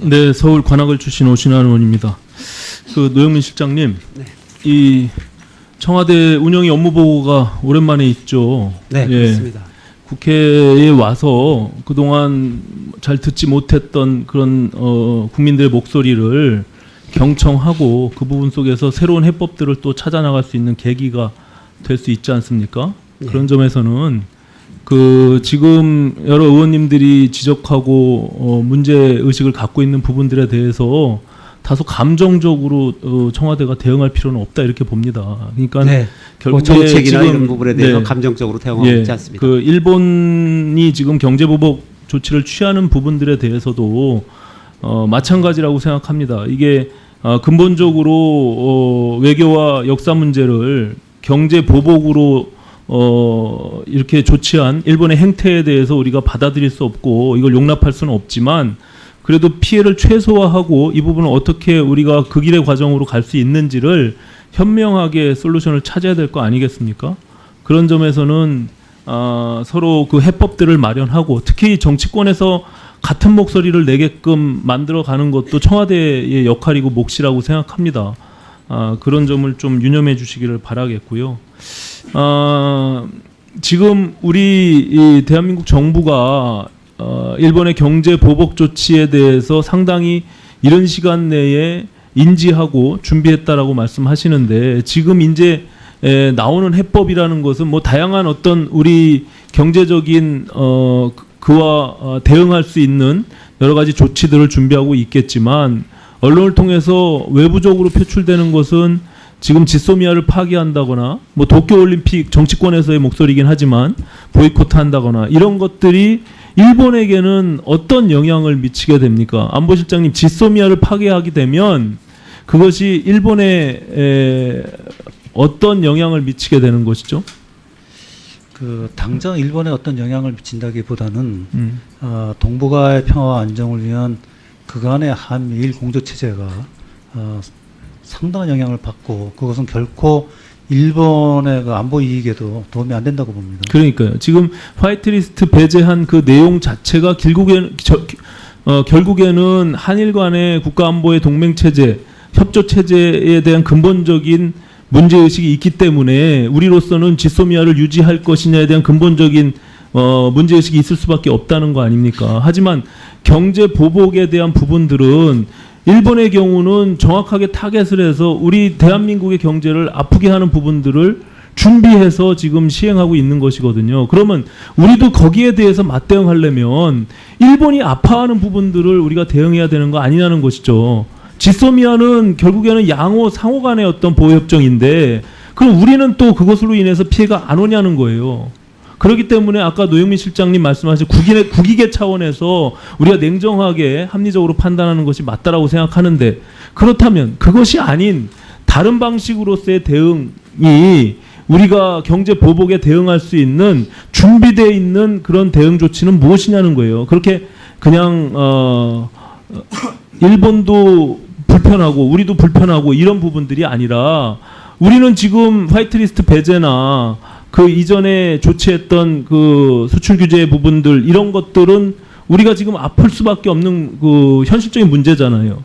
네, 서울 관악을 출신 오신환 의원입니다. 그 노영민 실장님, 네. 이 청와대 운영위 업무 보고가 오랜만에 있죠. 네, 그렇습니다. 국회에 와서 그동안 잘 듣지 못했던 그런 국민들의 목소리를 경청하고 그 부분 속에서 새로운 해법들을 또 찾아 나갈 수 있는 계기가 될 수 있지 않습니까? 네. 그런 점에서는 그 지금 여러 의원님들이 지적하고 문제 의식을 갖고 있는 부분들에 대해서 다소 감정적으로 청와대가 대응할 필요는 없다 이렇게 봅니다. 그러니까 네. 결국에 정책이나 지금 이런 부분에 대해서 네. 감정적으로 대응하고 있지 않습니다. 그 일본이 지금 경제보복 조치를 취하는 부분들에 대해서도 마찬가지라고 생각합니다. 이게 근본적으로 외교와 역사 문제를 경제보복으로 이렇게 조치한 일본의 행태에 대해서 우리가 받아들일 수 없고 이걸 용납할 수는 없지만 그래도 피해를 최소화하고 이 부분을 어떻게 우리가 그 길의 과정으로 갈 수 있는지를 현명하게 솔루션을 찾아야 될 거 아니겠습니까? 그런 점에서는 서로 그 해법들을 마련하고 특히 정치권에서 같은 목소리를 내게끔 만들어가는 것도 청와대의 역할이고 몫이라고 생각합니다. 그런 점을 좀 유념해 주시기를 바라겠고요. 지금 우리 이 대한민국 정부가 일본의 경제 보복 조치에 대해서 상당히 이런 시간 내에 인지하고 준비했다라고 말씀하시는데 지금 이제 나오는 해법이라는 것은 뭐 다양한 어떤 우리 경제적인 그와 대응할 수 있는 여러 가지 조치들을 준비하고 있겠지만 언론을 통해서 외부적으로 표출되는 것은 지금 지소미아를 파기한다거나 뭐 도쿄올림픽 정치권에서의 목소리이긴 하지만 보이콧한다거나 이런 것들이 일본에게는 어떤 영향을 미치게 됩니까? 안보실장님, 지소미아를 파괴하게 되면 그것이 일본에 어떤 영향을 미치게 되는 것이죠? 그 당장 일본에 어떤 영향을 미친다기보다는 동북아의 평화와 안정을 위한 그간의 한미일 공조 체제가 상당한 영향을 받고 그것은 결코 일본의 그 안보 이익에도 도움이 안 된다고 봅니다. 그러니까요. 지금 화이트리스트 배제한 그 내용 자체가 결국에는 한일 간의 국가안보의 동맹체제, 협조체제에 대한 근본적인 문제의식이 있기 때문에 우리로서는 지소미아를 유지할 것이냐에 대한 근본적인 문제의식이 있을 수밖에 없다는 거 아닙니까? 하지만 경제 보복에 대한 부분들은 일본의 경우는 정확하게 타겟을 해서 우리 대한민국의 경제를 아프게 하는 부분들을 준비해서 지금 시행하고 있는 것이거든요. 그러면 우리도 거기에 대해서 맞대응하려면 일본이 아파하는 부분들을 우리가 대응해야 되는 거 아니냐는 것이죠. 지소미아는 결국에는 양호 상호 간의 어떤 보호협정인데 그럼 우리는 또 그것으로 인해서 피해가 안 오냐는 거예요. 그렇기 때문에 아까 노영민 실장님 말씀하신 국익의 차원에서 우리가 냉정하게 합리적으로 판단하는 것이 맞다라고 생각하는데 그렇다면 그것이 아닌 다른 방식으로서의 대응이 우리가 경제 보복에 대응할 수 있는 준비되어 있는 그런 대응 조치는 무엇이냐는 거예요. 그렇게 그냥 일본도 불편하고 우리도 불편하고 이런 부분들이 아니라 우리는 지금 화이트리스트 배제나 그 이전에 조치했던 그 수출 규제 부분들 이런 것들은 우리가 지금 아플 수밖에 없는 그 현실적인 문제잖아요.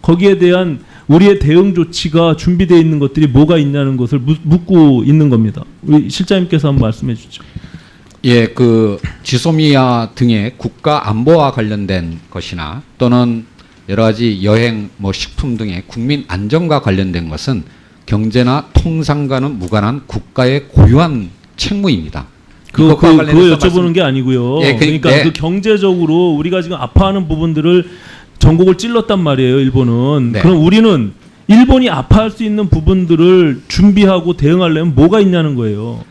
거기에 대한 우리의 대응 조치가 준비되어 있는 것들이 뭐가 있냐는 것을 묻고 있는 겁니다. 우리 실장님께서 한번 말씀해 주시죠. 예, 그 지소미아 등의 국가 안보와 관련된 것이나 또는 여러 가지 여행, 뭐 식품 등의 국민 안전과 관련된 것은 경제나 통상과는 무관한 국가의 고유한 책무입니다. 그거 여쭤보는 게 아니고요. 예, 그러니까 네. 그 경제적으로 우리가 지금 아파하는 부분들을 전국을 찔렀단 말이에요. 일본은. 네. 그럼 우리는 일본이 아파할 수 있는 부분들을 준비하고 대응하려면 뭐가 있냐는 거예요.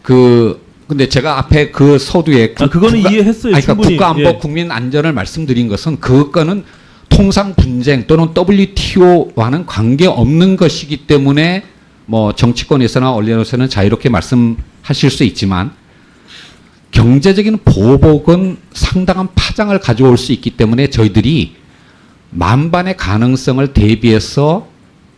근데 제가 앞에 그 서두에 그거는 이해했어요. 그러니까 충분히. 국가안보, 예. 국민 안전을 말씀드린 것은 그거는 통상 분쟁 또는 WTO와는 관계없는 것이기 때문에 뭐 정치권에서나 언론에서는 자유롭게 말씀하실 수 있지만 경제적인 보복은 상당한 파장을 가져올 수 있기 때문에 저희들이 만반의 가능성을 대비해서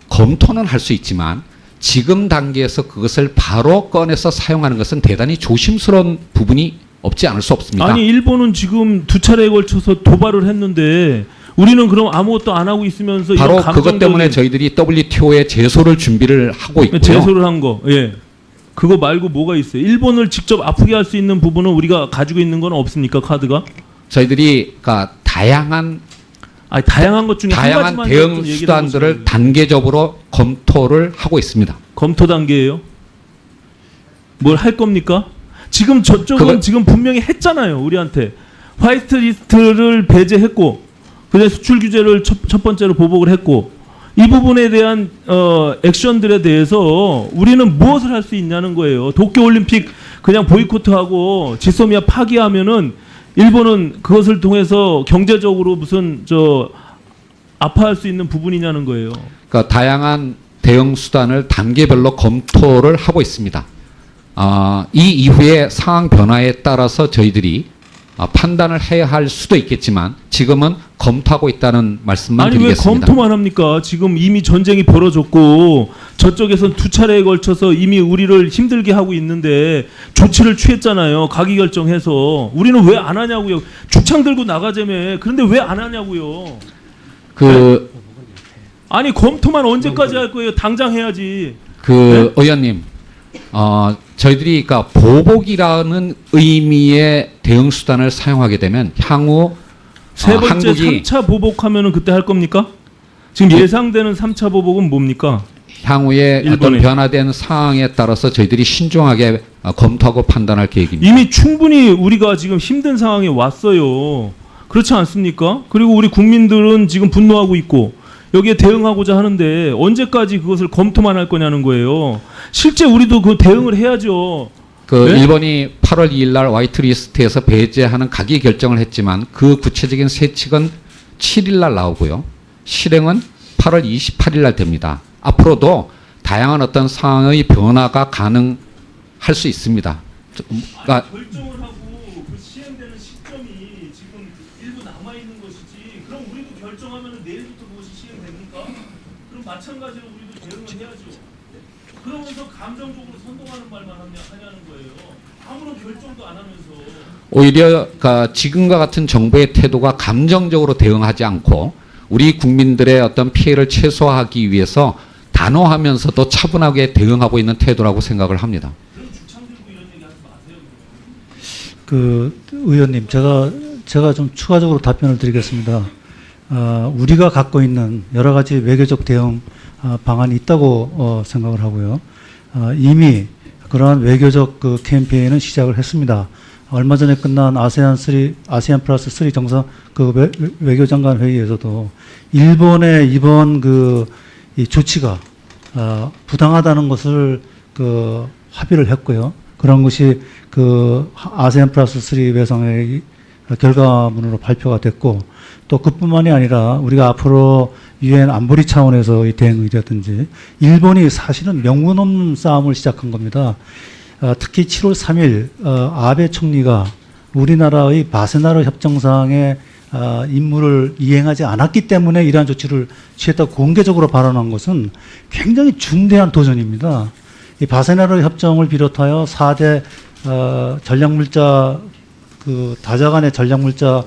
검토는 할 수 있지만 지금 단계에서 그것을 바로 꺼내서 사용하는 것은 대단히 조심스러운 부분이 없지 않을 수 없습니다. 아니 일본은 지금 두 차례에 걸쳐서 도발을 했는데 우리는 그럼 아무것도 안 하고 있으면서 바로 이런 그것 때문에 감정적인 저희들이 WTO에 제소를 준비를 하고 있고요. 제소를 한 거, 예. 그거 말고 뭐가 있어요? 일본을 직접 아프게 할 수 있는 부분은 우리가 가지고 있는 건 없습니까? 카드가? 저희들이 그러니까 다양한 다양한 것 중에 한 다양한 가지만 대응 좀 얘기를 수단들을 해보세요. 단계적으로 검토를 하고 있습니다. 검토 단계예요. 뭘 할 겁니까? 지금 저쪽은 지금 분명히 했잖아요. 우리한테 화이트리스트를 배제했고, 그다음에 수출 규제를 첫 번째로 보복을 했고, 이 부분에 대한 액션들에 대해서 우리는 무엇을 할 수 있냐는 거예요. 도쿄올림픽 그냥 보이콧하고 지소미아 파기하면은 일본은 그것을 통해서 경제적으로 무슨 아파할 수 있는 부분이냐는 거예요. 그러니까 다양한 대응 수단을 단계별로 검토를 하고 있습니다. 이 이후에 상황 변화에 따라서 저희들이 판단을 해야 할 수도 있겠지만 지금은 검토하고 있다는 말씀만 아니 드리겠습니다. 왜 검토만 합니까? 지금 이미 전쟁이 벌어졌고 저쪽에선 2차례에 걸쳐서 이미 우리를 힘들게 하고 있는데 조치를 취했잖아요. 가기 결정해서. 우리는 왜 안 하냐고요. 죽창 들고 나가자며. 그런데 왜 안 하냐고요. 아니 검토만 언제까지 할 거예요? 당장 해야지. 의원님, 저희들이 그러니까 보복이라는 의미의 대응 수단을 사용하게 되면 향후 세 번째 한국이 3차 보복하면은 그때 할 겁니까? 지금 예상되는 3차 보복은 뭡니까? 향후에 어떤 일본에. 변화된 상황에 따라서 저희들이 신중하게 검토하고 판단할 계획입니다. 이미 충분히 우리가 지금 힘든 상황에 왔어요. 그렇지 않습니까? 그리고 우리 국민들은 지금 분노하고 있고 여기에 대응하고자 하는데 언제까지 그것을 검토만 할 거냐는 거예요. 실제 우리도 그 대응을 해야죠. 네? 일본이 8월 2일 날 화이트리스트에서 배제하는 가기 결정을 했지만 그 구체적인 세칙은 7일 날 나오고요. 실행은 8월 28일 날 됩니다. 앞으로도 다양한 어떤 상황의 변화가 가능할 수 있습니다. 그러니까 결정을 하고 그 시행되는 시점이 지금 일부 남아 있는 것이지. 그럼 우리도 결정하면 내일부터 그것이 시행됩니까? 그럼 마찬가지로 우리도 대응을 해야죠. 그러면서 감정적으로 선동하는 말만 하냐는 거예요. 아무런 결정도 안 하면서. 오히려 그러니까 지금과 같은 정부의 태도가 감정적으로 대응하지 않고 우리 국민들의 어떤 피해를 최소화하기 위해서 단호하면서도 차분하게 대응하고 있는 태도라고 생각을 합니다. 의원님, 제가 좀 추가적으로 답변을 드리겠습니다. 우리가 갖고 있는 여러 가지 외교적 대응 방안이 있다고 생각을 하고요. 이미 그러한 외교적 캠페인은 시작을 했습니다. 얼마 전에 끝난 아세안 플러스 3 정상 외교장관 회의에서도 일본의 이번 이 조치가 부당하다는 것을 합의를 했고요. 그런 것이 아세안 플러스 3 회상의 결과문으로 발표가 됐고 또 그뿐만이 아니라 우리가 앞으로 유엔 안보리 차원에서의 대응이라든지 일본이 사실은 명분 없는 싸움을 시작한 겁니다. 특히 7월 3일 아베 총리가 우리나라의 바세나르 협정상의 임무를 이행하지 않았기 때문에 이러한 조치를 취했다고 공개적으로 발언한 것은 굉장히 중대한 도전입니다. 이 바세나르 협정을 비롯하여 4대 전략물자 다자간의 전략물자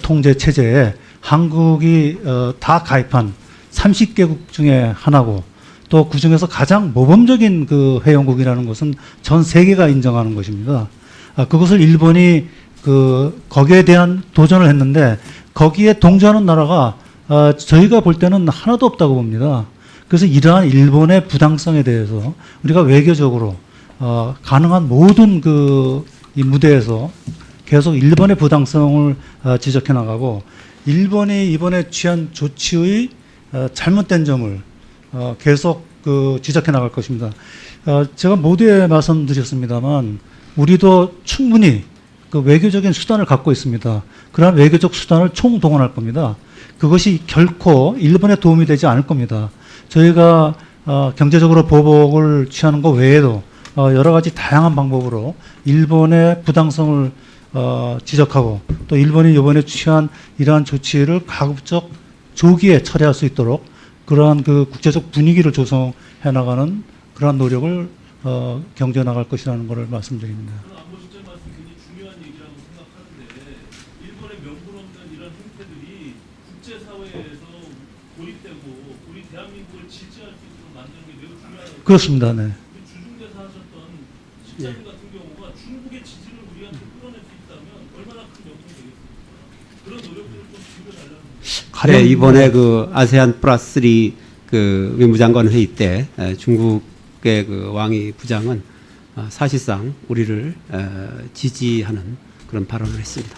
통제 체제에 한국이 다 가입한 30개국 중에 하나고 또 그중에서 가장 모범적인 회원국이라는 것은 전 세계가 인정하는 것입니다. 그것을 일본이 거기에 대한 도전을 했는데 거기에 동조하는 나라가 저희가 볼 때는 하나도 없다고 봅니다. 그래서 이러한 일본의 부당성에 대해서 우리가 외교적으로 가능한 모든 이 무대에서 계속 일본의 부당성을 지적해 나가고 일본이 이번에 취한 조치의 잘못된 점을 계속 지적해 나갈 것입니다. 제가 모두에 말씀드렸습니다만 우리도 충분히 외교적인 수단을 갖고 있습니다. 그러한 외교적 수단을 총동원할 겁니다. 그것이 결코 일본에 도움이 되지 않을 겁니다. 저희가 경제적으로 보복을 취하는 것 외에도 여러 가지 다양한 방법으로 일본의 부당성을 지적하고 또 일본이 이번에 취한 이러한 조치를 가급적 조기에 처리할 수 있도록 그러한 국제적 분위기를 조성해 나가는 그러한 노력을 경주해 나갈 것이라는 것을 말씀드립니다. 저는 안보실장 말씀 굉장히 중요한 얘기라고 생각하는데 일본의 명분 없는 이런 행태들이 국제사회 안보에서 고립되고 우리 대한민국을 지지할 수 있도록 만드는 게 매우 중요하다고. 그렇습니다. 네. 그 주중대사 하셨던 실장님 같은 경우가 중국의 지지를 우리한테 끌어낼 수 있다면 얼마나 큰 영광이 되겠습니까? 그런 노력들을 좀 지켜달라는 거죠. 네, 이번에 그 아세안 플러스 3 그 외무장관 회의 때 중국의 그 왕이 부장은 사실상 우리를 지지하는 그런 발언을 했습니다.